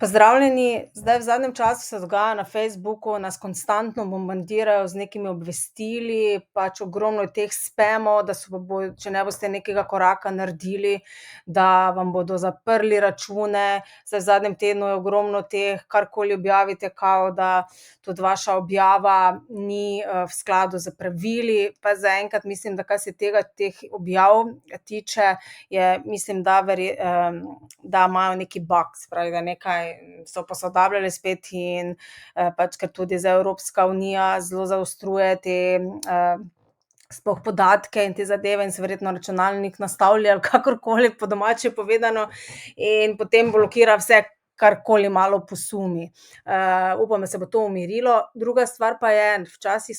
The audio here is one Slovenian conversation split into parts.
Pozdravljeni. Zdaj v zadnjem času se dogaja na Facebooku, nas konstantno bombardirajo z nekimi obvestili, pač ogromno je teh spamov, da če ne boste nekega koraka naredili, da vam bodo zaprli račune. Zdaj v zadnjem tednu je ogromno teh, karkoli objavite, kao da tudi vaša objava ni v skladu s pravili. Pa zaenkrat mislim, da kar se teh objav tiče, mislim, da da imajo neki bug, se pravi, da nekaj so posodabljali spet in pač, ker tudi zdaj Evropska unija zelo zaostruje te sploh podatke in te zadeve in se verjetno računalnik nastavlja, ali kakorkoli po domače povedano, in potem blokira vse, karkoli malo posumi. Upam, da se bo to umirilo. Druga stvar pa je, včasih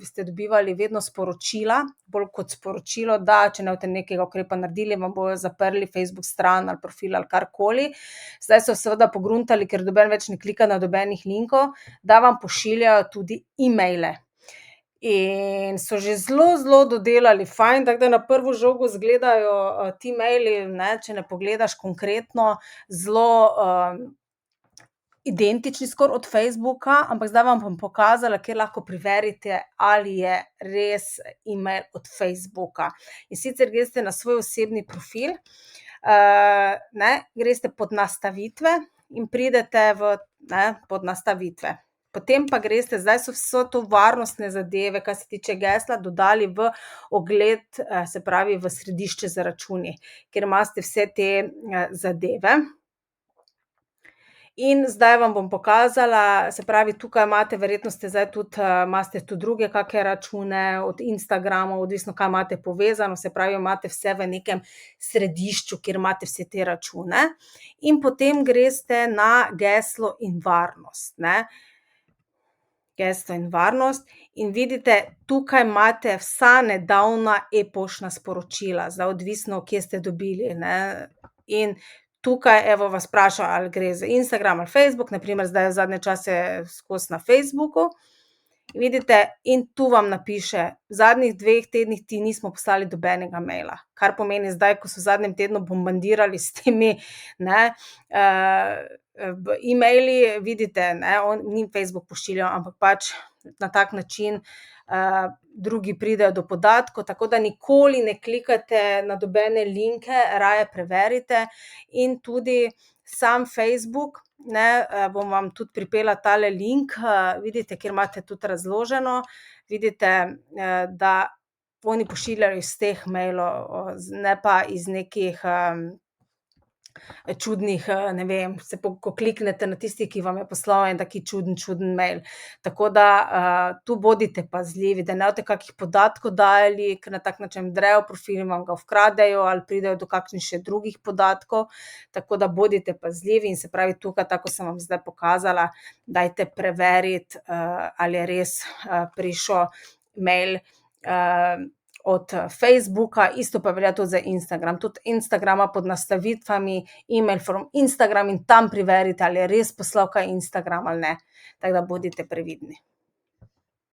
ste dobivali vedno sporočila, bolj kot sporočilo, da če ne boste nekega ukrepa naredili, vam bojo zaprli Facebook stran ali profil ali karkoli. Zdaj so seveda pogruntali, ker noben več ne klika na nobenih linkov, da vam pošiljajo tudi e-maile. In so že zelo, zelo dodelali fajn, tako da na prvo žogo izgledajo ti maili, ne, če ne pogledaš konkretno, zelo identični skoraj od Facebooka, ampak zdaj vam bom pokazala, kjer lahko preverite, ali je res e-mail od Facebooka. In sicer greste na svoj osebni profil, greste pod nastavitve in pridete pod nastavitve. Potem pa greste, zdaj so vse to varnostne zadeve, kar se tiče gesla, dodali v ogled, se pravi v središče z računi, kjer imate vse te zadeve. In zdaj vam bom pokazala, se pravi, tukaj imate, verjetno ste zdaj tudi, imate tudi druge kake račune, od Instagrama, odvisno, kaj imate povezano, se pravi, imate vse v nekem središču, kjer imate vse te račune. In potem greste na geslo in varnost, ne. Geslo in varnost in vidite, tukaj imate vsa nedavna e-poštna sporočila, zdaj odvisno, kje ste dobili, ne. In tukaj, evo, vas vpraša, ali gre za Instagram ali Facebook, na primer zdaj zadnje čase skozi na Facebooku. Vidite, in tu vam napiše: "V zadnjih 2 tednih ti nismo poslali nobenega maila." Kar pomeni zdaj, ko so v zadnjem tednu bombardirali s temi, ne, e-maili, vidite, ne, ni Facebook pošiljal, ampak pač na tak način drugi pridejo do podatkov, tako da nikoli ne klikajte na nobene linke, raje preverite. In tudi sam Facebook, ne, bom vam tudi pripela tale link, vidite, kjer imate tudi razloženo, vidite, da oni pošiljajo iz teh mailov, ne pa iz nekih čudnih, ne vem, ko kliknete na tisti, ki vam je poslal en tak čuden mail. Tako da tu bodite pazljivi, da ne boste kakih podatkov dajali, ker na tak način vdrejo v profil in vam ga ukradejo ali pridejo do kakšnih še drugih podatkov. Tako da bodite pazljivi in se pravi tukaj, tako kot sem vam zdaj pokazala, dajte preveriti, ali je res prišel mail od Facebooka, isto pa velja tudi za Instagram. Tudi Instagram ima pod nastavitvami email from Instagram in tam preverite, ali je res poslal kaj Instagram ali ne. Tako da bodite previdni.